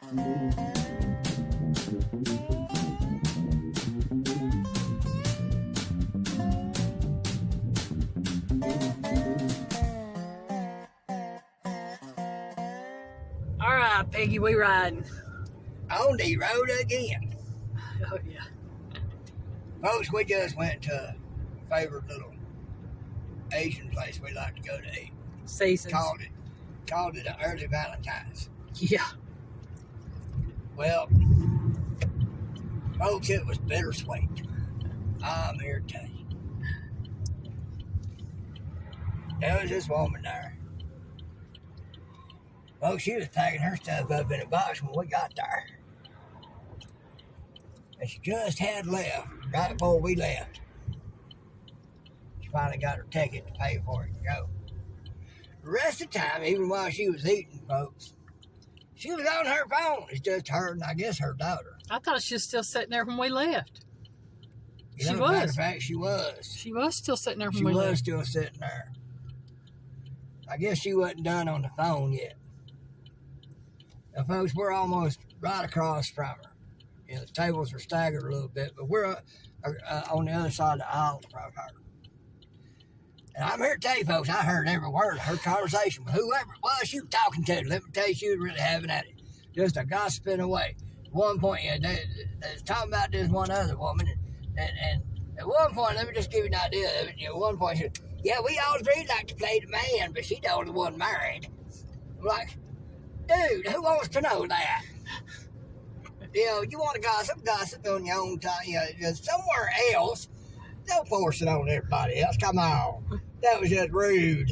All right, Piggy, we riding. On the road again. Oh, yeah. Folks, we just went to a favorite little Asian place we like to go to eat. Seasons. Called it an early Valentine's. Yeah. Well, folks, it was bittersweet. I'm here to tell you. There was this woman there. Folks, she was packing her stuff up in a box when we got there. And she just had left, right before we left. She finally got her ticket to pay for it and go. The rest of the time, even while she was eating, folks, she was on her phone. It's just her and I guess her daughter. I thought she was still sitting there when we left. She was. Matter of fact, she was. She was still sitting there when we left. She was still sitting there. I guess she wasn't done on the phone yet. Now, folks, we're almost right across from her. You know, the tables are staggered a little bit, but we're on the other side of the aisle from her. And I'm here to tell you, folks, I heard every word of her conversation with whoever it was she was talking to. Let me tell you, she was really having at it. Just a gossiping away. At one point, they was talking about this one other woman, and at one point, let me just give you an idea of it. You know, at one point, she said, yeah, we all three like to play the man, but she's the only one married. I'm like, dude, who wants to know that? You know, you want to gossip on your own time. You know, just somewhere else. Don't force it on everybody else. Come on. That was just rude.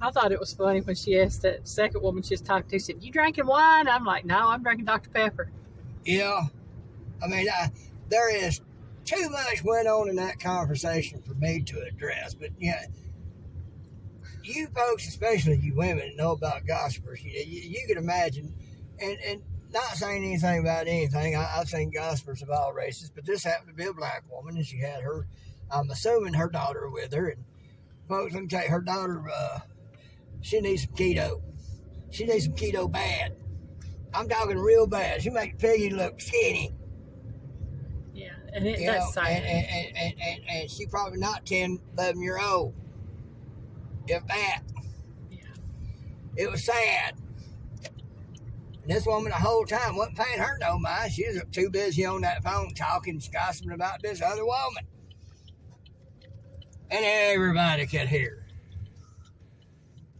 I thought it was funny when she asked that second woman she was talking to, said, you drinking wine? I'm like, no, I'm drinking Dr. Pepper. Yeah. I mean, there is too much went on in that conversation for me to address. But, yeah, you folks, especially you women, know about gossipers. You can imagine, and not saying anything about anything. I've seen gossipers of all races, but this happened to be a black woman, and she had her, I'm assuming her daughter with her. And folks, let me tell you, her daughter, she needs some keto. She needs some keto bad. I'm talking real bad. She makes Piggy look skinny. Yeah, and that's sad. And she probably not 10, 11-year-old. If that. Yeah. It was sad. And this woman the whole time wasn't paying her no mind. She was too busy on that phone talking, gossiping about this other woman. And everybody could hear.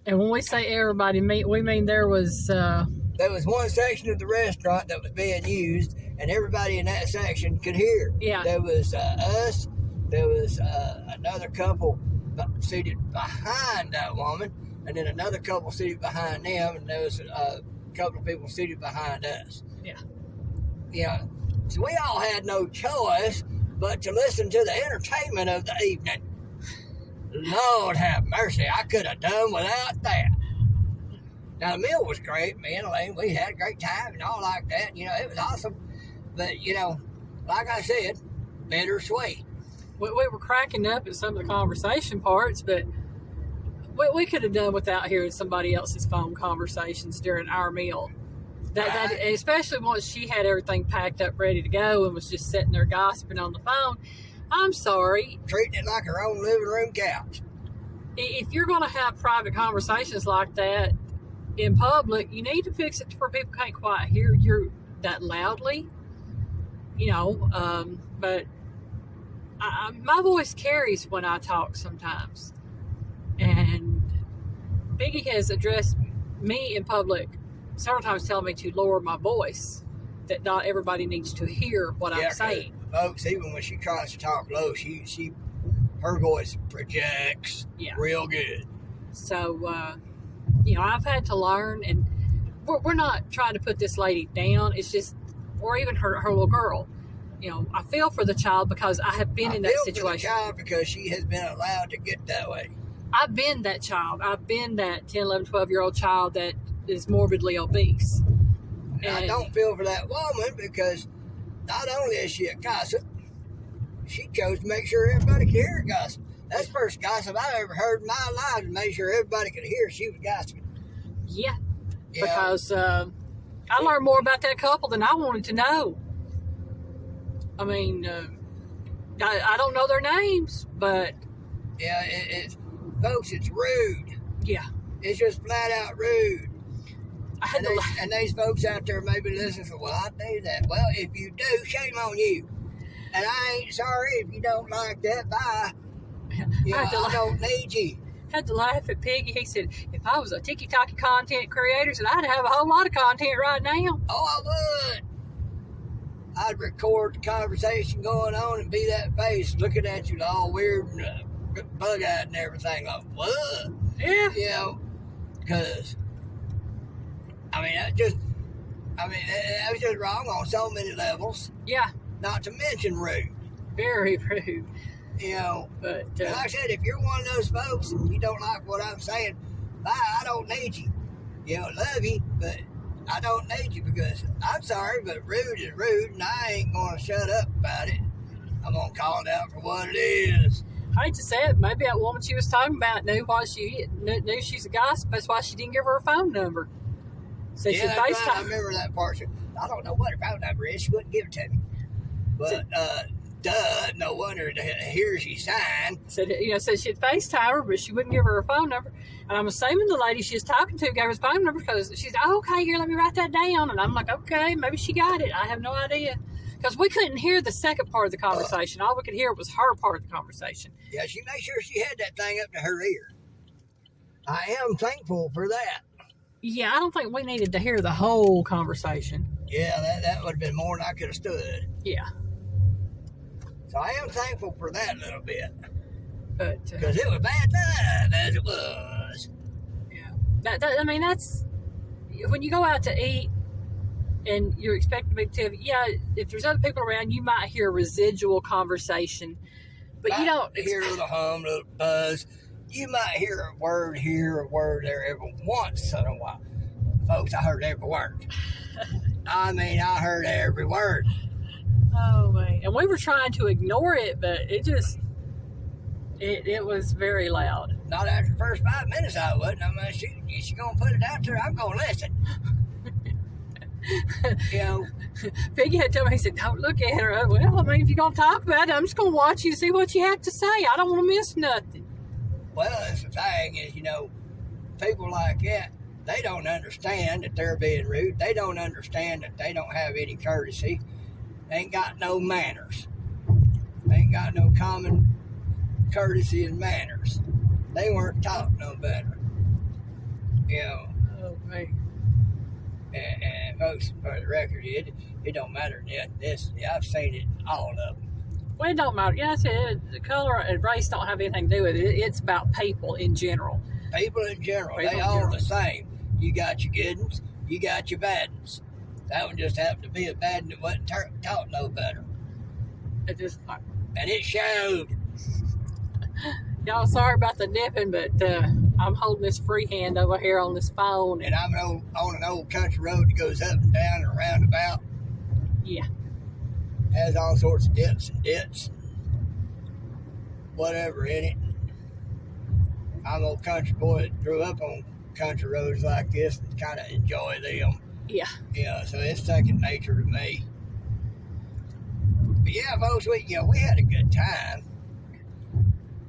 And when we say everybody, we mean there was... There was one section of the restaurant that was being used, and everybody in that section could hear. Yeah. There was us. There was another couple seated behind that woman, and then another couple seated behind them, and there was a couple of people seated behind us. Yeah. Yeah. So we all had no choice but to listen to the entertainment of the evening. Lord have mercy, I could have done without that. Now, the meal was great. Me and Elaine, we had a great time and all like that. You know, it was awesome. But, you know, like I said, bittersweet. We were cracking up at some of the conversation parts, but we could have done without hearing somebody else's phone conversations during our meal. That especially once she had everything packed up, ready to go, and was just sitting there gossiping on the phone. I'm sorry. Treating it like her own living room couch. If you're going to have private conversations like that in public, you need to fix it to where people can't quite hear you that loudly. You know, but my voice carries when I talk sometimes. And Piggy has addressed me in public several times, telling me to lower my voice, that not everybody needs to hear what I'm saying. Folks, even when she tries to talk low, her voice projects real good. So, you know, I've had to learn, and we're not trying to put this lady down. It's just, or even her little girl. You know, I feel for the child because I have been in that situation. I feel for the child because she has been allowed to get that way. I've been that child. I've been that 10, 11, 12-year-old child that is morbidly obese. And I don't feel for that woman because not only is she a gossip, she chose to make sure everybody could hear her gossip. That's the first gossip I've ever heard in my life, to make sure everybody could hear she was gossiping. Yeah, because I learned more about that couple than I wanted to know. I mean, I don't know their names, but yeah, folks, it's rude. Yeah, it's just flat out rude. And these folks out there maybe listening to, well, I do that. Well, if you do, shame on you. And I ain't sorry if you don't like that. Bye. You know, I don't need you. Had to laugh at Piggy. He said, if I was a tiki-taki content creator, said I'd have a whole lot of content right now. Oh, I would. I'd record the conversation going on and be that face looking at you all weird and bug-eyed and everything. Like, what? Yeah. You know, because, I mean, that was just wrong on so many levels. Yeah. Not to mention rude. Very rude. You know, but like I said, if you're one of those folks and you don't like what I'm saying, bye, I don't need you. You know, love you, but I don't need you because I'm sorry, but rude is rude, and I ain't going to shut up about it. I'm going to call it out for what it is. I hate to say it, maybe that woman she was talking about knew she's a gossip. That's why she didn't give her a phone number. So yeah, she FaceTime. Right. I remember that part. I don't know what her phone number is. She wouldn't give it to me. But, no wonder to hear she signed. Said she'd FaceTime her, but she wouldn't give her her phone number. And I'm assuming the lady she was talking to gave her his phone number because she's, okay, here, let me write that down. And I'm like, okay, maybe she got it. I have no idea. Because we couldn't hear the second part of the conversation. All we could hear was her part of the conversation. Yeah, she made sure she had that thing up to her ear. I am thankful for that. Yeah, I don't think we needed to hear the whole conversation. Yeah, that would have been more than I could have stood. Yeah. So I am thankful for that little bit. But because it was bad enough as it was. Yeah. I mean, that's when you go out to eat and you're expecting to be active. Yeah, if there's other people around, you might hear residual conversation, but you don't hear a little hum, a little buzz. You might hear a word here, a word there, every once in a while. Folks, I heard every word. I mean, I heard every word. Oh, man. And we were trying to ignore it, but it was very loud. Not after the first 5 minutes I wouldn't. I mean, she's going to put it out there, I'm going to listen. You know. Piggy had told me, he said, don't look at her. Well, I mean, if you're going to talk about it, I'm just going to watch you to see what you have to say. I don't want to miss nothing. Well, that's the thing is, people like that, they don't understand that they're being rude. They don't understand that they don't have any courtesy. They ain't got no manners. They ain't got no common courtesy and manners. They weren't taught no better. You know. Oh, man. And folks, for the record, it don't matter. I've seen it in all of them. Well, it don't matter. Yeah, I said the color and race don't have anything to do with it. It's about people in general. People in general. They all the same. You got your good ones, you got your bad ones. That one just happened to be a bad one that wasn't taught no better. It just... And it showed. Y'all, sorry about the nipping, but I'm holding this free hand over here on this phone. And I'm on an old country road that goes up and down and roundabout. Yeah. Has all sorts of dips and dits. Whatever in it. I'm an old country boy that grew up on country roads like this and kind of enjoy them. Yeah. Yeah, so it's second nature to me. But yeah, folks, we had a good time.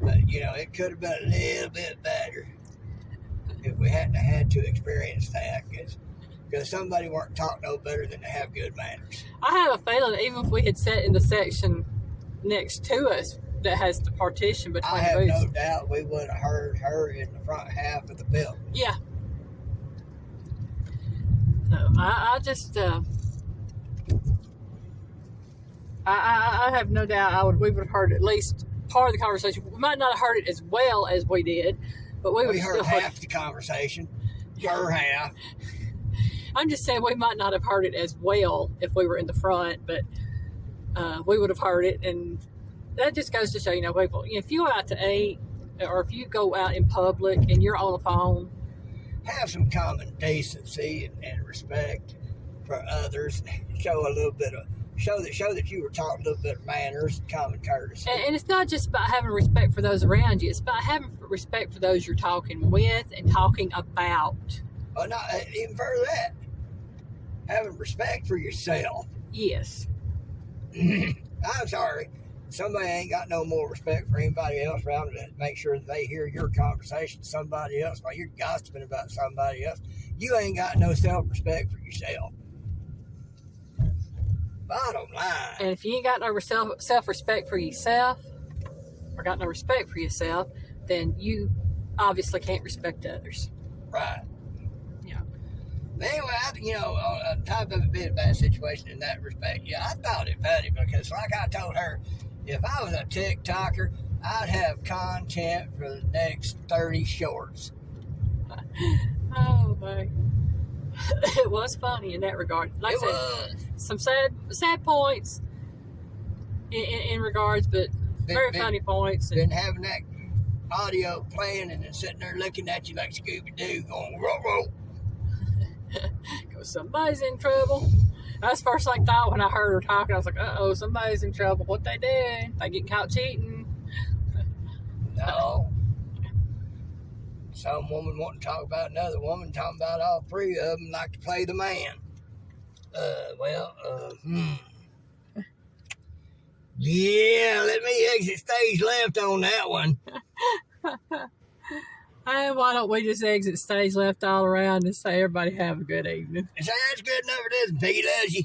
But, it could have been a little bit better if we hadn't had to experience that. Because somebody weren't taught no better than to have good manners. I have a feeling even if we had sat in the section next to us that has the partition between I have booths, no doubt we would have heard her in the front half of the building. Yeah. So I just I have no doubt we would have heard at least part of the conversation. We might not have heard it as well as we did, but we heard half the conversation. Her half. I'm just saying we might not have heard it as well if we were in the front, but we would have heard it, and that just goes to show, people, if you go out to eat or if you go out in public and you're on the phone, have some common decency and respect for others. Show that you were taught a little bit of manners and common courtesy. And it's not just about having respect for those around you. It's about having respect for those you're talking with and talking about. Oh, no, even further that. having respect for yourself. Yes. I'm sorry. Somebody ain't got no more respect for anybody else around to make sure that they hear your conversation with somebody else while you're gossiping about somebody else. You ain't got no self-respect for yourself. Bottom line. And if you ain't got no self-respect for yourself, or got no respect for yourself, then you obviously can't respect others. Right. Yeah. Anyway, on top of a bit of bad situation in that respect, yeah, I thought it funny because, like I told her, if I was a TikToker, I'd have content for the next 30 shorts. Oh, my. It was funny in that regard. Like I said, some sad points in regards, but very funny points. Been having that audio playing and then sitting there looking at you like Scooby-Doo going, roll. Because somebody's in trouble. That's the first thing I thought when I heard her talking. I was like, uh-oh, somebody's in trouble. What they did? They get caught cheating. No. Some woman wanting to talk about another woman, talking about all three of them like to play the man. Yeah, let me exit stage left on that one. Hey, why don't we just exit stage left all around and say everybody have a good evening? So that's good enough for this. Piggy loves you.